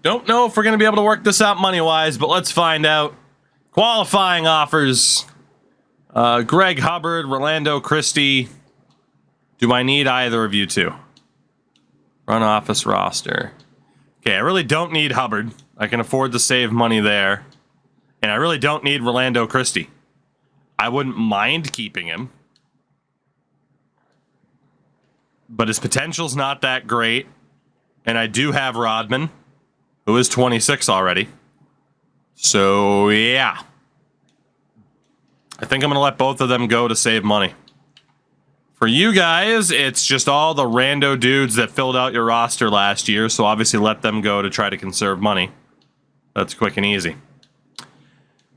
Don't know if we're going to be able to work this out money-wise, but let's find out. Qualifying offers. Greg Hubbard, Rolando Christie. Do I need either of you two? Front office roster. Okay, I really don't need Hubbard. I can afford to save money there. And I really don't need Rolando Christie. I wouldn't mind keeping him. But his potential's not that great. And I do have Rodman, who is 26 already. So, yeah. I think I'm going to let both of them go to save money. For you guys, it's just all the rando dudes that filled out your roster last year, so obviously let them go to try to conserve money. That's quick and easy.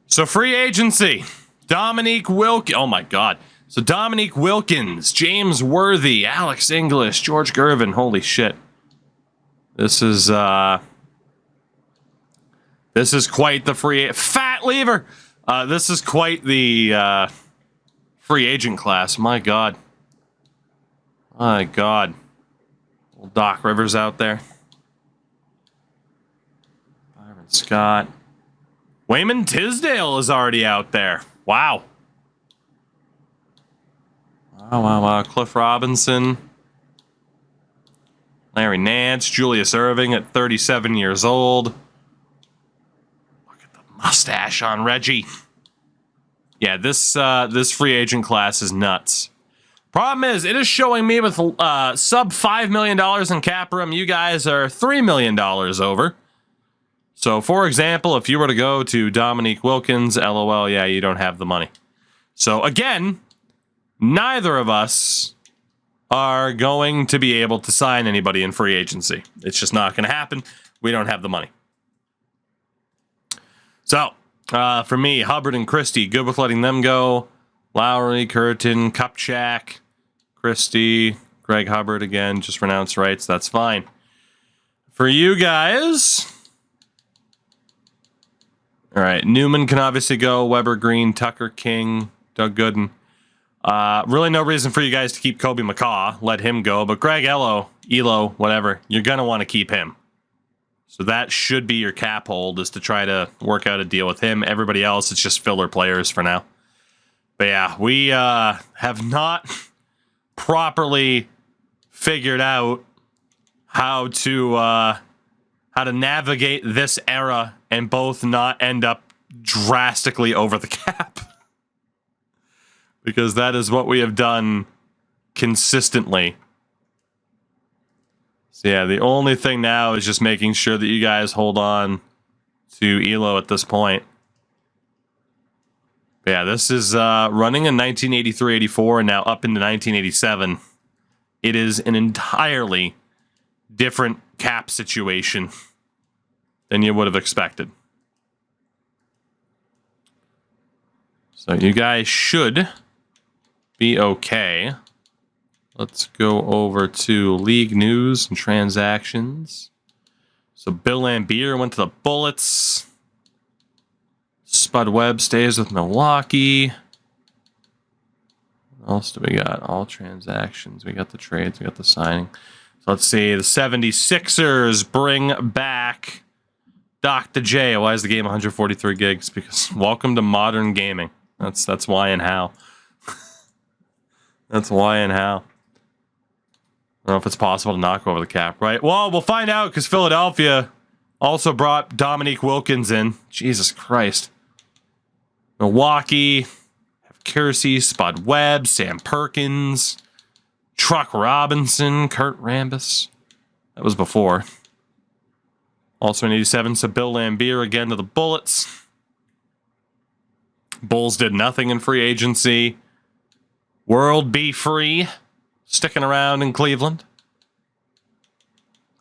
So free agency. Dominique Wilkins. Oh my god. So Dominique Wilkins, James Worthy, Alex English, George Gervin. Holy shit. This is quite the free... Fat lever! This is quite the free agent class. My god. My god. Old Doc Rivers out there. Byron Scott. Wayman Tisdale is already out there. Wow. Wow. Cliff Robinson. Larry Nance. Julius Erving at 37 years old. Look at the mustache on Reggie. Yeah, this free agent class is nuts. Problem is, it is showing me with sub $5 million in cap room. You guys are $3 million over. So, for example, if you were to go to Dominique Wilkins, LOL, yeah, you don't have the money. So, again, neither of us are going to be able to sign anybody in free agency. It's just not going to happen. We don't have the money. So, for me, Hubbard and Christie, good with letting them go. Lowry, Curtin, Kupchak, Christie, Greg Hubbard again, just renounce rights. That's fine. For you guys... All right, Newman can obviously go. Weber, Green, Tucker, King, Doug Gooden. Really no reason for you guys to keep Kobe McCaw. Let him go. But Greg Elo, whatever, you're going to want to keep him. So that should be your cap hold, is to try to work out a deal with him. Everybody else, it's just filler players for now. But yeah, we have not properly figured out how to navigate this era and both not end up drastically over the cap. Because that is what we have done consistently. So yeah, the only thing now is just making sure that you guys hold on to Elo at this point. But yeah, this is running in 1983-84 and now up into 1987. It is an entirely different cap situation than you would have expected. So you guys should be okay. Let's go over to league news and transactions. So Bill Lambier went to the Bullets. Spud Webb stays with Milwaukee. What else do we got? All transactions. We got the trades. We got the signing. So let's see. The 76ers bring back Dr. J. Why is the game 143 gigs? Because welcome to modern gaming. That's why and how. That's why and how. I don't know if it's possible to knock over the cap, right? Well, we'll find out, because Philadelphia also brought Dominique Wilkins in. Jesus Christ. Milwaukee have Kersey, Spud Webb, Sam Perkins, Truck Robinson, Kurt Rambis. That was before. Also in 87, so Bill Lambier again to the Bullets. Bulls did nothing in free agency. World be free. Sticking around in Cleveland.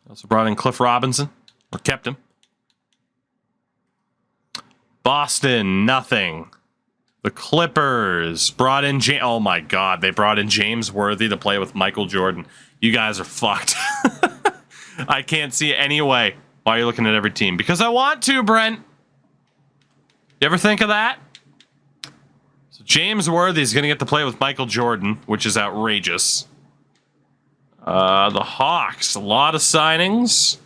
Also brought in Cliff Robinson. Or kept him. Boston, nothing. The Clippers brought in... oh my god, they brought in James Worthy to play with Michael Jordan. You guys are fucked. I can't see any way why you're looking at every team. Because I want to, Brent. You ever think of that? So James Worthy is going to get to play with Michael Jordan, which is outrageous. The Hawks, a lot of signings.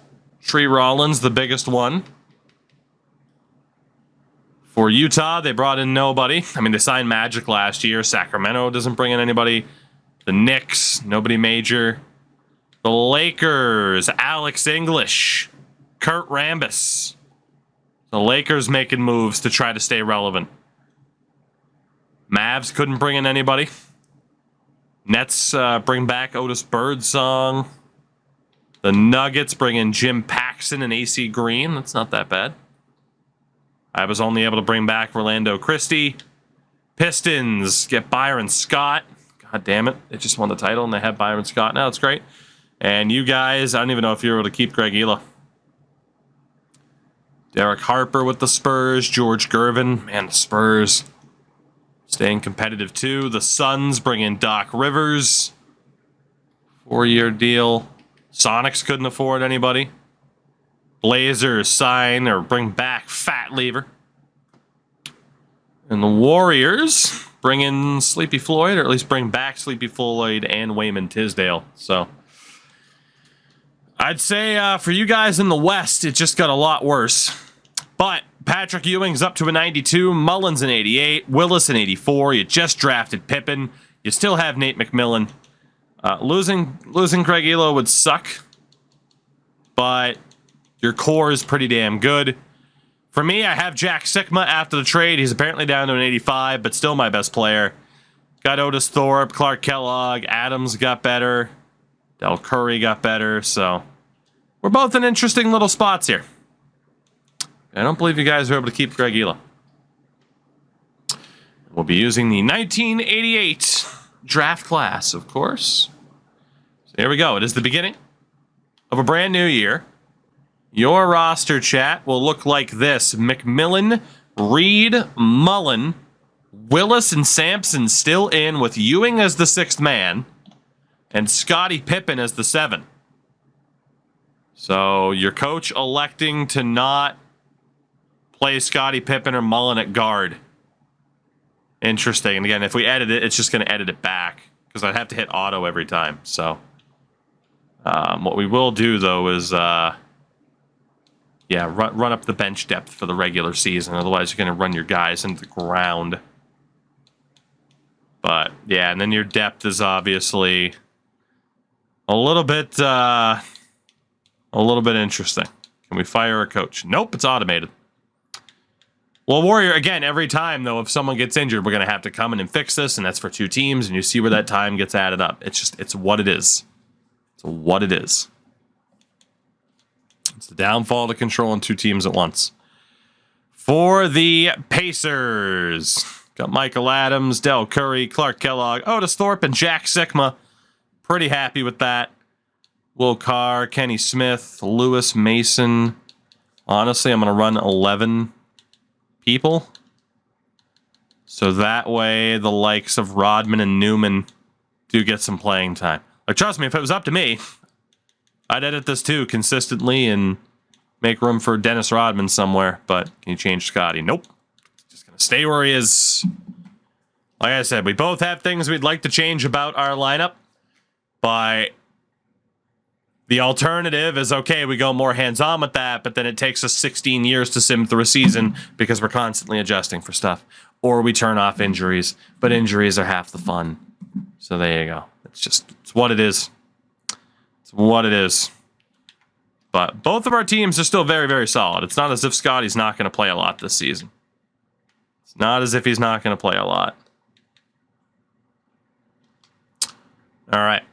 Tree Rollins, the biggest one. For Utah, they brought in nobody. I mean, they signed Magic last year. Sacramento doesn't bring in anybody. The Knicks, nobody major. The Lakers, Alex English, Kurt Rambis. The Lakers making moves to try to stay relevant. Mavs couldn't bring in anybody. Nets bring back Otis Birdsong. The Nuggets bring in Jim Paxson and AC Green. That's not that bad. I was only able to bring back Rolando Christie. Pistons get Byron Scott. God damn it. They just won the title and they have Byron Scott now. It's great. And you guys, I don't even know if you're able to keep Greg Elo. Derek Harper with the Spurs. George Gervin. Man, the Spurs staying competitive too. The Suns bring in Doc Rivers. 4-year deal. Sonics couldn't afford anybody. Blazers sign or bring back Fat Lever. And the Warriors bring in Sleepy Floyd, or at least bring back Sleepy Floyd and Wayman Tisdale. So I'd say for you guys in the West, it just got a lot worse. But Patrick Ewing's up to a 92, Mullins an 88, Willis an 84. You just drafted Pippen. You still have Nate McMillan. Losing Greg Elo would suck, but your core is pretty damn good. For me, I have Jack Sikma after the trade. He's apparently down to an 85, but still my best player. Got Otis Thorpe, Clark Kellogg, Adams got better, Del Curry got better, so we're both in interesting little spots here. I don't believe you guys are able to keep Greg Elo. We'll be using the 1988 draft class, of course. So here we go. It is the beginning of a brand new year. Your roster, chat, will look like this. McMillan, Reed, Mullen, Willis, and Sampson still in with Ewing as the sixth man and Scottie Pippen as the 7. So your coach electing to not play Scottie Pippen or Mullen at guard. Interesting. And again, if we edit it, it's just going to edit it back because I'd have to hit auto every time. So what we will do, though, is run up the bench depth for the regular season. Otherwise, you're going to run your guys into the ground. But, yeah, and then your depth is obviously a little bit interesting. Can we fire a coach? Nope, it's automated. Well, Warrior, again, every time, though, if someone gets injured, we're going to have to come in and fix this, and that's for 2 teams, and you see where that time gets added up. It's what it is. It's what it is. It's the downfall to controlling 2 teams at once. For the Pacers, got Michael Adams, Del Curry, Clark Kellogg, Otis Thorpe, and Jack Sikma. Pretty happy with that. Will Carr, Kenny Smith, Lewis Mason. Honestly, I'm going to run 11 people. So that way the likes of Rodman and Newman do get some playing time. Like, trust me, if it was up to me, I'd edit this too consistently and make room for Dennis Rodman somewhere. But can you change Scotty? Nope. Just going to stay where he is. Like I said, we both have things we'd like to change about our lineup. But the alternative is, okay, we go more hands-on with that, but then it takes us 16 years to sim through a season because we're constantly adjusting for stuff. Or we turn off injuries, but injuries are half the fun. So there you go. It's what it is. It's what it is. But both of our teams are still very, very solid. It's not as if Scotty's not going to play a lot this season. It's not as if he's not going to play a lot. All right.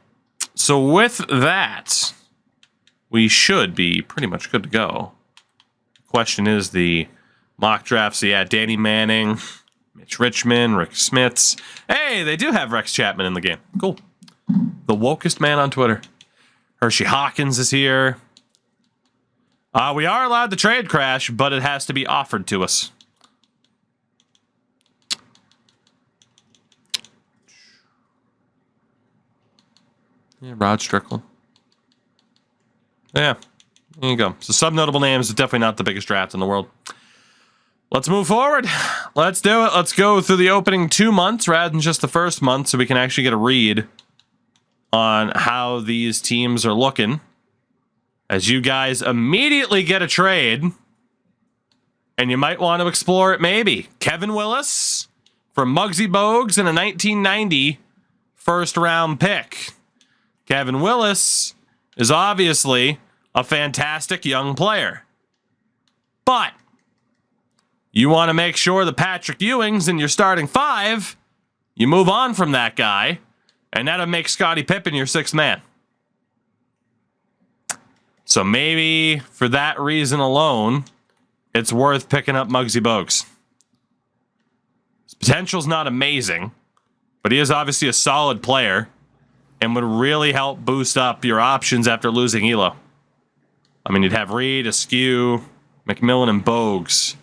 So with that, we should be pretty much good to go. Question is the mock drafts. So yeah, Danny Manning, Mitch Richmond, Rick Smits. Hey, they do have Rex Chapman in the game. Cool. The wokest man on Twitter. Hershey Hawkins is here. We are allowed to trade Crash, but it has to be offered to us. Yeah, Rod Strickland. Yeah, there you go. So sub-notable names is definitely not the biggest draft in the world. Let's move forward. Let's do it. Let's go through the opening 2 months rather than just the first month so we can actually get a read on how these teams are looking. as you guys immediately get a trade, and you might want to explore it maybe. Kevin Willis for Muggsy Bogues and a 1990 first-round pick. Kevin Willis is obviously a fantastic young player. But you want to make sure the Patrick Ewing's in your starting five, you move on from that guy, and that'll make Scottie Pippen your sixth man. So maybe for that reason alone, it's worth picking up Muggsy Bogues. His potential's not amazing, but he is obviously a solid player and would really help boost up your options after losing Elo. I mean, you'd have Reed, Askew, McMillan, and Bogues.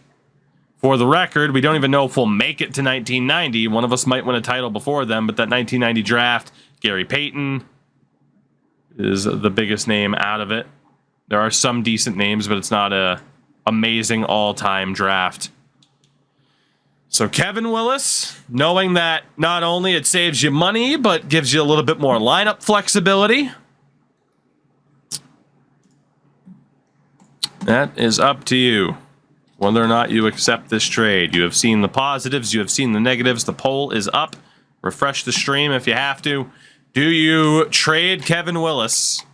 For the record, we don't even know if we'll make it to 1990. One of us might win a title before them, but that 1990 draft, Gary Payton is the biggest name out of it. There are some decent names, but it's not a amazing all-time draft. So Kevin Willis, knowing that not only it saves you money, but gives you a little bit more lineup flexibility. That is up to you, whether or not you accept this trade. You have seen the positives, you have seen the negatives. The poll is up. Refresh the stream if you have to. Do you trade Kevin Willis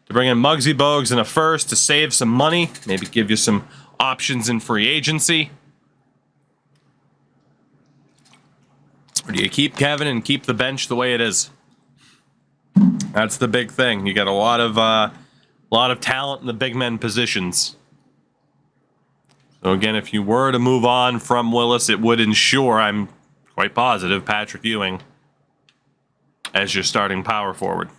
to bring in Muggsy Bogues and a first to save some money, maybe give you some options in free agency? Or do you keep Kevin and keep the bench the way it is? That's the big thing. You got a lot of talent in the big men positions. So again, if you were to move on from Willis, it would ensure, I'm quite positive, Patrick Ewing as your starting power forward.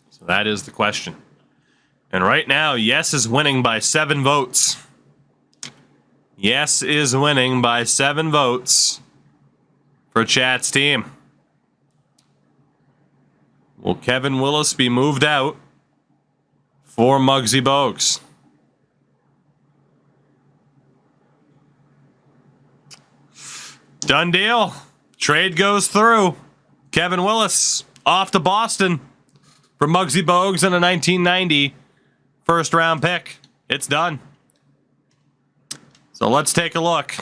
So that is the question. And right now, yes is winning by 7 votes. Yes is winning by 7 votes for Chat's team. Will Kevin Willis be moved out for Muggsy Bogues? Done deal. Trade goes through. Kevin Willis off to Boston for Muggsy Bogues and a 1990 first-round pick. It's done. So let's take a look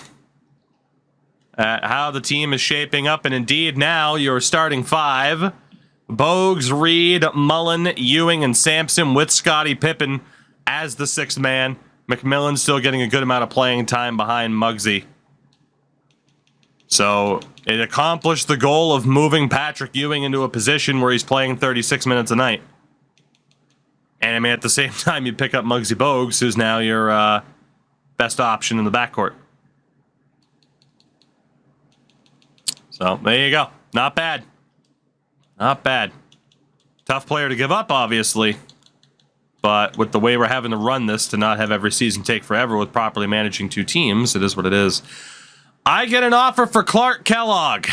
at how the team is shaping up. And indeed, now your starting 5. Bogues, Reed, Mullen, Ewing, and Sampson with Scottie Pippen as the 6th man. McMillan still getting a good amount of playing time behind Muggsy. So it accomplished the goal of moving Patrick Ewing into a position where he's playing 36 minutes a night. And I mean, at the same time, you pick up Muggsy Bogues, who's now your best option in the backcourt. So there you go. Not bad. Not bad. Tough player to give up, obviously. But with the way we're having to run this, to not have every season take forever with properly managing 2 teams, it is what it is. I get an offer for Clark Kellogg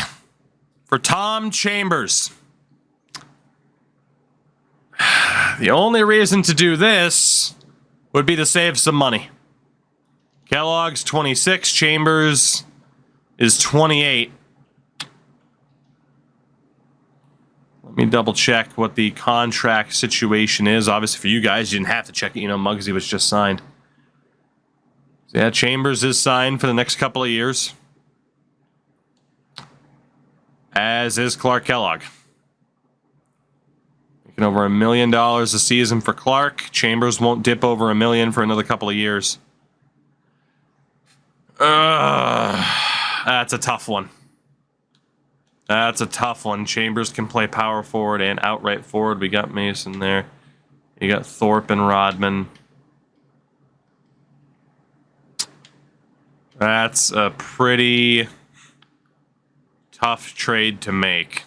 for Tom Chambers. The only reason to do this would be to save some money. Kellogg's 26, Chambers is 28. Let me double check what the contract situation is. Obviously for you guys, you didn't have to check it. You know, Muggsy was just signed. So yeah, Chambers is signed for the next couple of years. As is Clark Kellogg. Making over $1 million a season for Clark. Chambers won't dip over $1 million for another couple of years. That's a tough one. That's a tough one. Chambers can play power forward and outright forward. We got Mason there. You got Thorpe and Rodman. That's a pretty tough trade to make.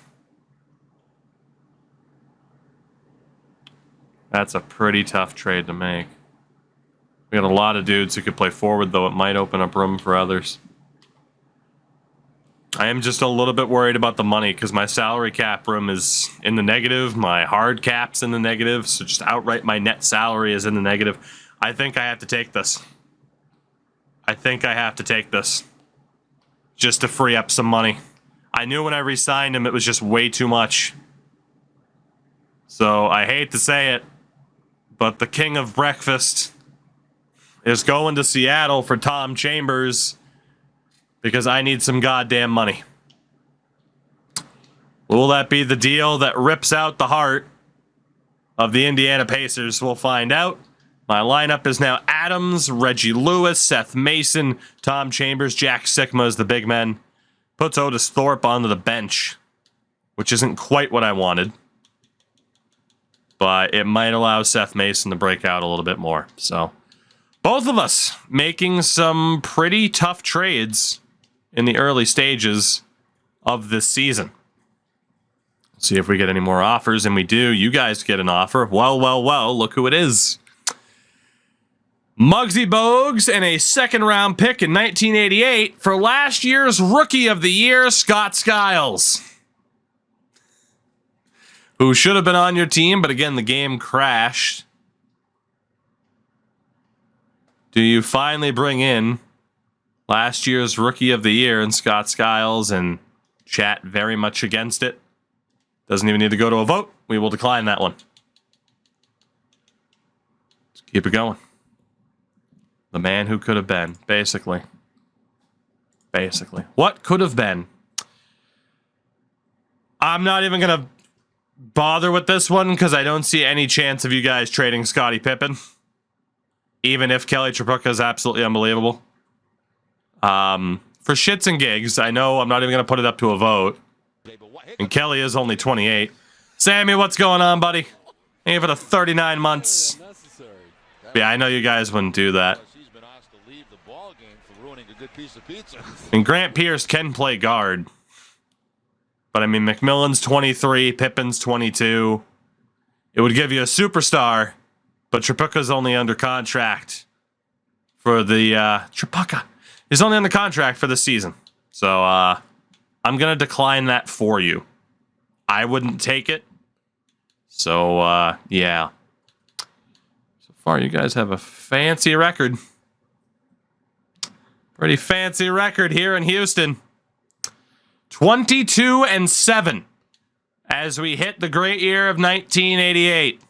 That's a pretty tough trade to make. We got a lot of dudes who could play forward, though it might open up room for others. I am just a little bit worried about the money because my salary cap room is in the negative. My hard cap's in the negative. So just outright my net salary is in the negative. I think I have to take this. I think I have to take this. Just to free up some money. I knew when I re-signed him it was just way too much. So I hate to say it, but the king of breakfast is going to Seattle for Tom Chambers because I need some goddamn money. Will that be the deal that rips out the heart of the Indiana Pacers? We'll find out. My lineup is now Adams, Reggie Lewis, Seth Mason, Tom Chambers, Jack Sikma as the big men. Puts Otis Thorpe onto the bench, which isn't quite what I wanted. But it might allow Seth Mason to break out a little bit more. So, both of us making some pretty tough trades in the early stages of this season. See if we get any more offers, and we do. You guys get an offer. Well, look who it is. Muggsy Bogues and a second-round pick in 1988 for last year's Rookie of the Year, Scott Skiles, who should have been on your team, but again, the game crashed. Do you finally bring in last year's Rookie of the Year and Scott Skiles and chat very much against it? Doesn't even need to go to a vote. We will decline that one. Let's keep it going. The man who could have been, basically. Basically. What could have been? I'm not even going to bother with this one because I don't see any chance of you guys trading Scottie Pippen. Even if Kelly Tripucka is absolutely unbelievable. For shits and gigs, I know I'm not even going to put it up to a vote. And Kelly is only 28. Sammy, what's going on, buddy? Ain't for the 39 months. Yeah, I know you guys wouldn't do that. And Grant Pierce can play guard. But I mean, McMillan's 23, Pippen's 22. It would give you a superstar, but Tripucka's only under contract for the Tripucka is only under contract for the season. So I'm gonna decline that for you. I wouldn't take it. So yeah. So far, you guys have a fancy record. Pretty fancy record here in Houston. 22-7 as we hit the great year of 1988.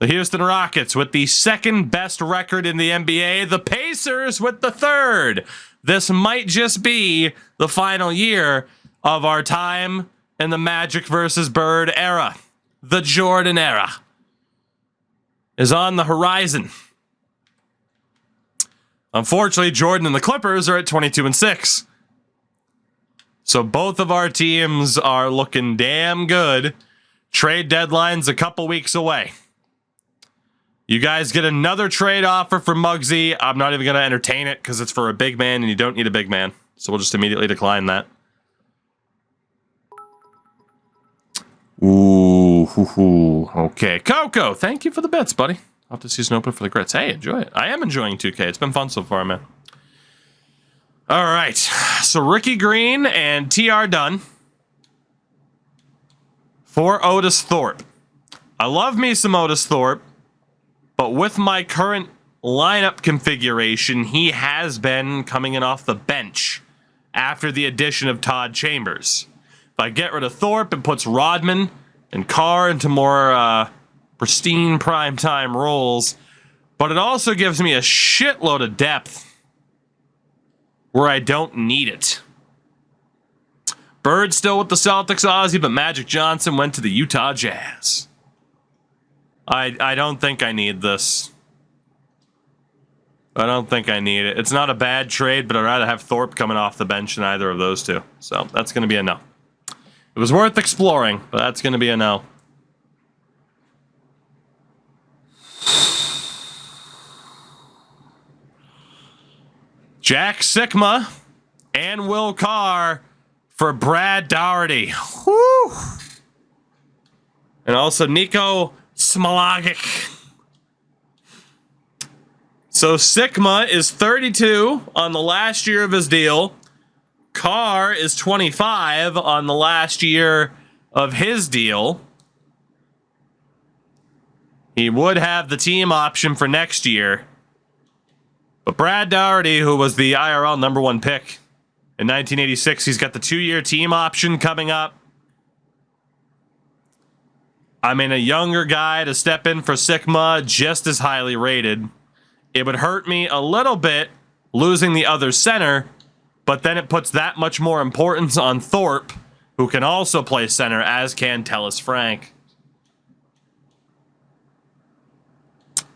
The Houston Rockets with the second best record in the NBA. The Pacers with the third. This might just be the final year of our time in the Magic versus Bird era. The Jordan era is on the horizon. Unfortunately, Jordan and the Clippers are at 22-6. So both of our teams are looking damn good. Trade deadline's a couple weeks away. You guys get another trade offer for Muggsy. I'm not even going to entertain it because it's for a big man and you don't need a big man. So we'll just immediately decline that. Ooh, okay. Coco, thank you for the bits, buddy. I'll have to season open for the grits. Hey, enjoy it. I am enjoying 2K. It's been fun so far, man. All right. So Ricky Green and TR Dunn for Otis Thorpe. I love me some Otis Thorpe, but with my current lineup configuration, he has been coming in off the bench after the addition of Todd Chambers. If I get rid of Thorpe, it puts Rodman and Carr into more pristine primetime roles, but it also gives me a shitload of depth where I don't need it. Bird still with the Celtics, Ozzy, but Magic Johnson went to the Utah Jazz. I don't think I need this. I don't think I need it. It's not a bad trade, but I'd rather have Thorpe coming off the bench than either of those two. So that's going to be a no. It was worth exploring, but that's going to be a no. Jack Sikma and Will Carr for Brad Daugherty. Woo! And also Nico Smalagic. So Sikma is 32 on the last year of his deal. Carr is 25 on the last year of his deal. He would have the team option for next year. But Brad Daugherty, who was the IRL #1 pick in 1986, he's got the 2-year team option coming up. I mean, a younger guy to step in for Sigma, just as highly rated. It would hurt me a little bit losing the other center, but then it puts that much more importance on Thorpe, who can also play center, as can Tellis Frank.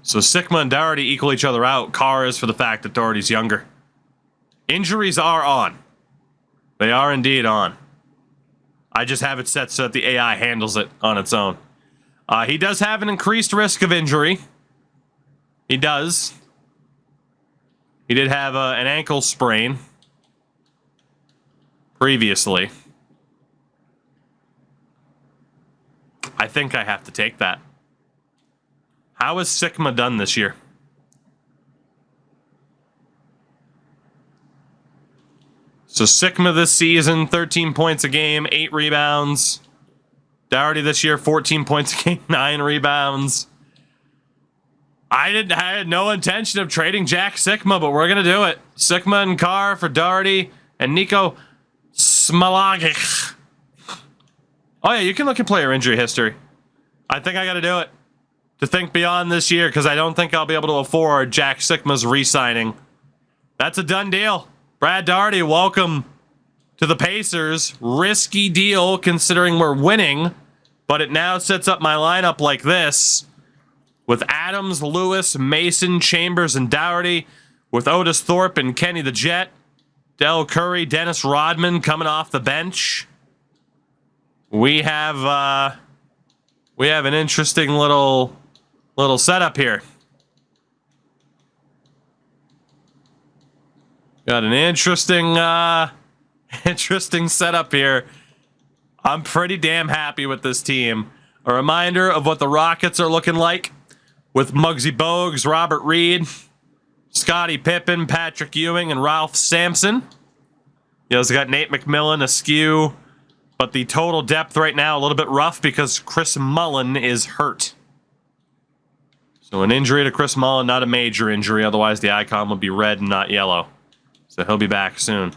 So Sigma and Doherty equal each other out. Carr is for the fact that Doherty's younger. Injuries are on. They are indeed on. I just have it set so that the AI handles it on its own. He does have an increased risk of injury. He does. He did have an ankle sprain previously. I think I have to take that. How has Sigma done this year? So Sigma this season, 13 points a game, 8 rebounds. Doherty this year, 14 points a game, 9 rebounds. I had no intention of trading Jack Sigma, but we're going to do it. Sigma and Carr for Doherty and Nico Smalagic. Oh, yeah, you can look at player injury history. I think I got to do it to think beyond this year, because I don't think I'll be able to afford Jack Sigma's re-signing. That's a done deal. Brad Doherty, welcome to the Pacers. Risky deal considering we're winning, but it now sets up my lineup like this. With Adams, Lewis, Mason, Chambers, and Doherty. With Otis Thorpe and Kenny the Jet. Del Curry, Dennis Rodman coming off the bench. We have an interesting little setup here. Got an interesting setup here. I'm pretty damn happy with this team. A reminder of what the Rockets are looking like with Muggsy Bogues, Robert Reed, Scottie Pippen, Patrick Ewing, and Ralph Sampson. You also got Nate McMillan askew, but the total depth right now a little bit rough because Chris Mullin is hurt. So an injury to Chris Mullin, not a major injury, otherwise the icon would be red and not yellow. So he'll be back soon.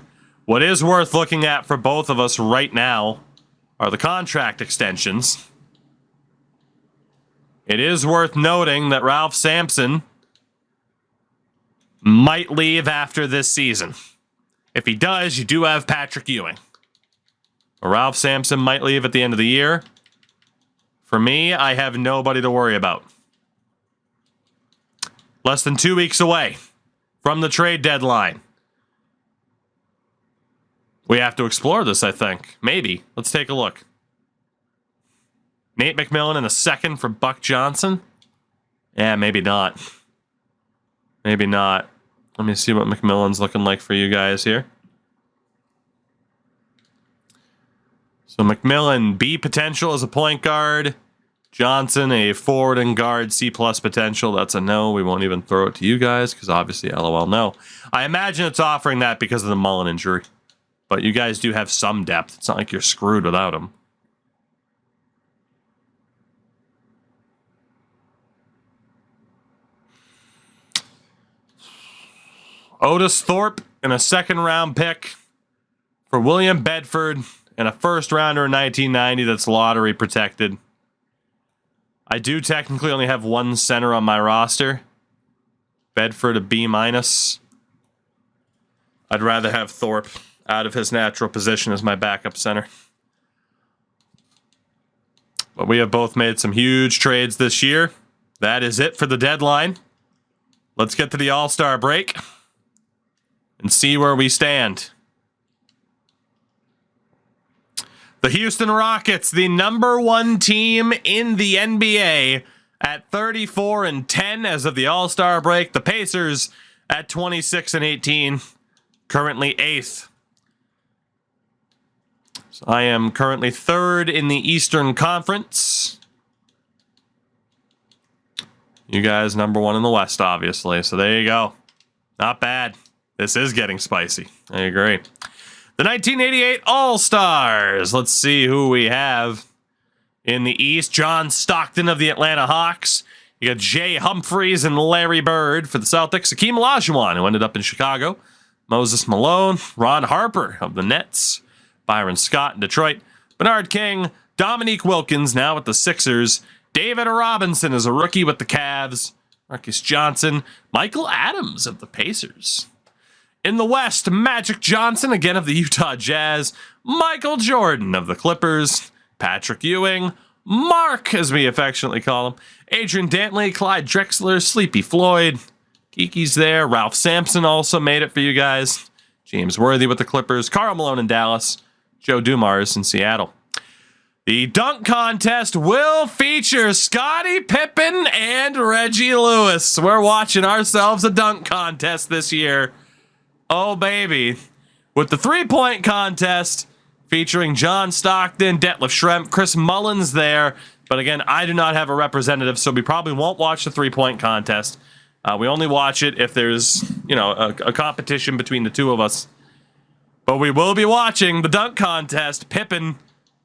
What is worth looking at for both of us right now are the contract extensions. It is worth noting that Ralph Sampson might leave after this season. If he does, you do have Patrick Ewing. Ralph Sampson might leave at the end of the year. For me, I have nobody to worry about. Less than 2 weeks away from the trade deadline. We have to explore this, I think. Maybe. Let's take a look. Nate McMillan in a second for Buck Johnson? Yeah, maybe not. Maybe not. Let me see what McMillan's looking like for you guys here. So McMillan, B potential as a point guard. Johnson, a forward and guard, C+ potential. That's a no. We won't even throw it to you guys because obviously LOL no. I imagine it's offering that because of the Mullin injury. But you guys do have some depth. It's not like you're screwed without him. Otis Thorpe and a second-round pick for William Bedford and a first-rounder in 1990 that's lottery protected. I do technically only have one center on my roster. Bedford a B-. I'd rather have Thorpe out of his natural position as my backup center. But we have both made some huge trades this year. That is it for the deadline. Let's get to the All-Star break and see where we stand. The Houston Rockets, the #1 team in the NBA at 34-10 as of the All-Star break. The Pacers at 26-18, currently 8th. So I am currently 3rd in the Eastern Conference. You guys #1 in the West, obviously. So there you go. Not bad. This is getting spicy. I agree. The 1988 All-Stars. Let's see who we have in the East. John Stockton of the Atlanta Hawks. You got Jay Humphries and Larry Bird for the Celtics. Hakeem Olajuwon, who ended up in Chicago. Moses Malone. Ron Harper of the Nets. Byron Scott in Detroit. Bernard King. Dominique Wilkins now with the Sixers. David Robinson is a rookie with the Cavs. Marcus Johnson. Michael Adams of the Pacers. In the West, Magic Johnson, again of the Utah Jazz. Michael Jordan of the Clippers. Patrick Ewing. Mark, as we affectionately call him. Adrian Dantley, Clyde Drexler, Sleepy Floyd. Kiki's there. Ralph Sampson also made it for you guys. James Worthy with the Clippers. Karl Malone in Dallas. Joe Dumars in Seattle. The dunk contest will feature Scottie Pippen and Reggie Lewis. We're watching ourselves a dunk contest this year. Oh, baby. With the three-point contest featuring John Stockton, Detlef Schrempf, Chris Mullins there. But again, I do not have a representative, so we probably won't watch the three-point contest. We only watch it if there's, a competition between the two of us. But we will be watching the dunk contest, Pippen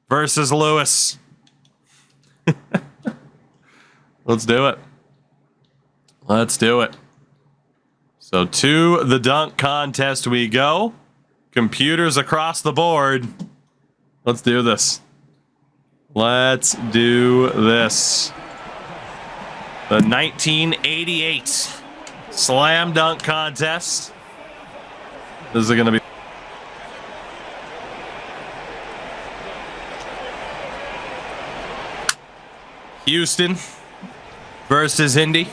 versus Lewis. Let's do it. Let's do it. So to the dunk contest we go. Computers across the board. Let's do this. Let's do this. The 1988 Slam Dunk Contest. This is going to be... Houston versus Indy.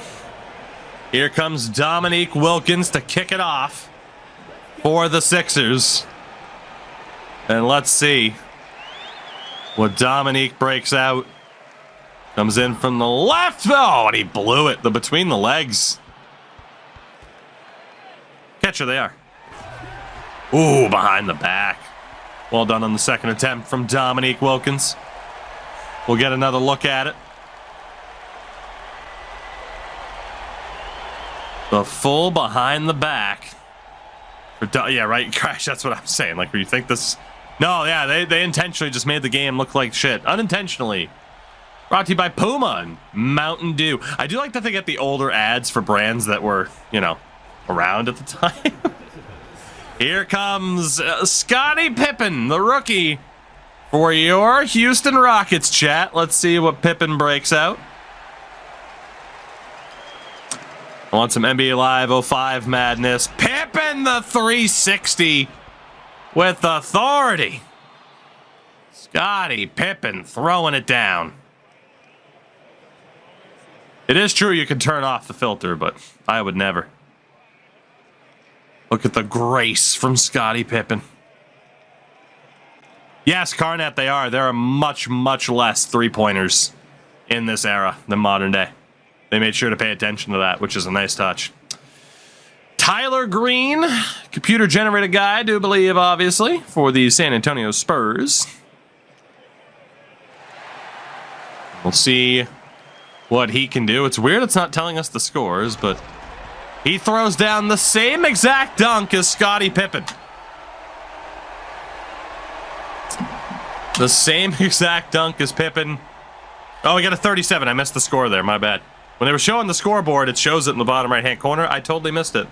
Here comes Dominique Wilkins to kick it off for the Sixers. And let's see what Dominique breaks out. Comes in from the left. Oh, and he blew it. The between the legs. Catcher they are. Ooh, behind the back. Well done on the second attempt from Dominique Wilkins. We'll get another look at it. The full behind the back. Yeah, right, Crash, that's what I'm saying. Like, where you think this... No, yeah, they intentionally just made the game look like shit. Unintentionally. Brought to you by Puma and Mountain Dew. I do like that they get the older ads for brands that were, around at the time. Here comes Scottie Pippen, the rookie, for your Houston Rockets, chat. Let's see what Pippen breaks out. I want some NBA Live 05 madness. Pippen the 360 with authority. Scottie Pippen throwing it down. It is true you can turn off the filter, but I would never. Look at the grace from Scottie Pippen. Yes, Carnet, they are. There are much, much less three-pointers in this era than modern day. They made sure to pay attention to that, which is a nice touch. Tyler Green, computer-generated guy, I do believe, obviously, for the San Antonio Spurs. We'll see what he can do. It's weird it's not telling us the scores, but he throws down the same exact dunk as Scottie Pippen. The same exact dunk as Pippen. Oh, we got a 37. I missed the score there. My bad. When they were showing the scoreboard, it shows it in the bottom right-hand corner. I totally missed it.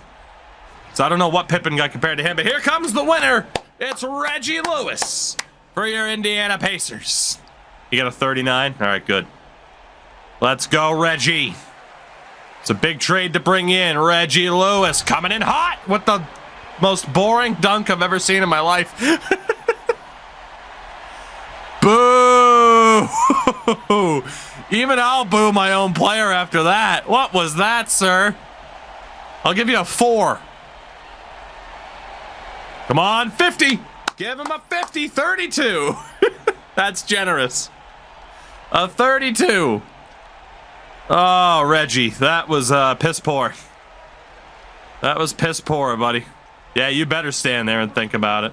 So I don't know what Pippen got compared to him, but here comes the winner. It's Reggie Lewis for your Indiana Pacers. You got a 39? All right, good. Let's go, Reggie. It's a big trade to bring in. Reggie Lewis coming in hot with the most boring dunk I've ever seen in my life. Boo! Even I'll boo my own player after that. What was that, sir? I'll give you a 4. Come on, 50. Give him a 50. 32. That's generous. A 32. Oh, Reggie, that was piss poor. That was piss poor, buddy. Yeah, you better stand there and think about it.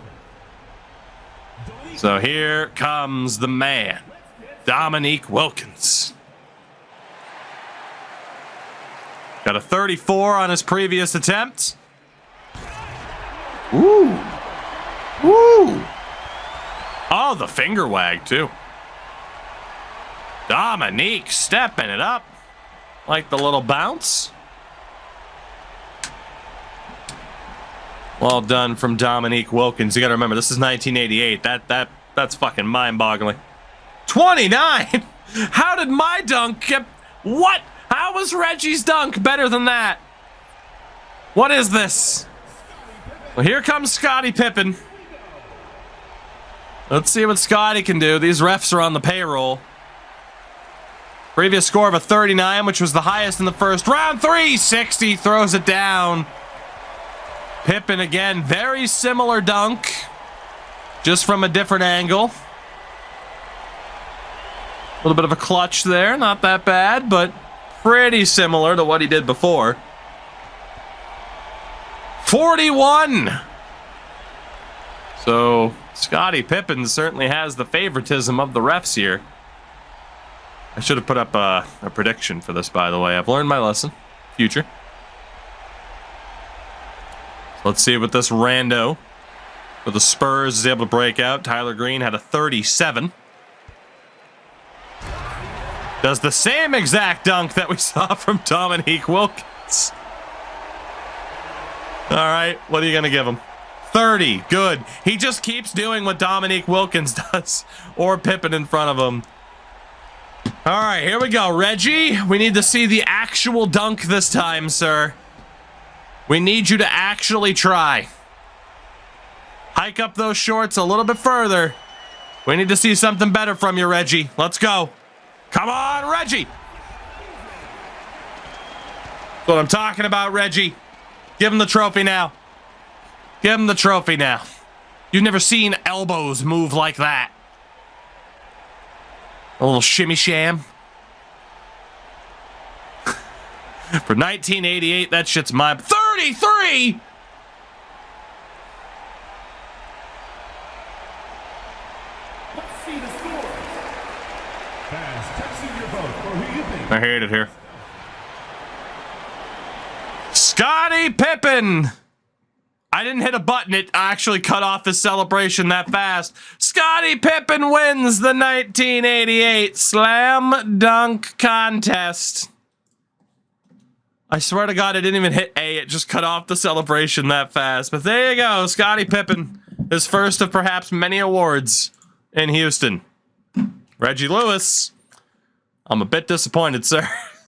So here comes the man, Dominique Wilkins. Got a 34 on his previous attempt. Ooh. Ooh. Oh, the finger wag, too. Dominique stepping it up. Like the little bounce. Well done from Dominique Wilkins. You got to remember, this is 1988. That's fucking mind-boggling. 29? How did my dunk get... What? How was Reggie's dunk better than that? What is this? Well, here comes Scottie Pippen. Let's see what Scottie can do. These refs are on the payroll. Previous score of a 39, which was the highest in the first round. 360, throws it down. Pippen again, very similar dunk. Just from a different angle. A little bit of a clutch there, not that bad, but pretty similar to what he did before. 41! So, Scottie Pippen certainly has the favoritism of the refs here. I should have put up a prediction for this, by the way. I've learned my lesson. Future. So let's see what this rando for the Spurs is able to break out. Tyler Green had a 37. Does the same exact dunk that we saw from Dominique Wilkins. All right, what are you going to give him? 30. Good. He just keeps doing what Dominique Wilkins does, or Pippen in front of him. All right, here we go. Reggie, we need to see the actual dunk this time, sir. We need you to actually try. Hike up those shorts a little bit further. We need to see something better from you, Reggie. Let's go. Come on, Reggie. That's what I'm talking about, Reggie. Give him the trophy now. Give him the trophy now. You've never seen elbows move like that. A little shimmy sham. For 1988, that shit's mine. 33! Let's see the score. Fans, texting your vote for who you think. I hate it here. Scottie Pippen! I didn't hit a button. It actually cut off his celebration that fast. Scottie Pippen wins the 1988 Slam Dunk Contest. I swear to God, I didn't even hit A. It just cut off the celebration that fast. But there you go. Scottie Pippen. His first of perhaps many awards in Houston. Reggie Lewis. I'm a bit disappointed, sir.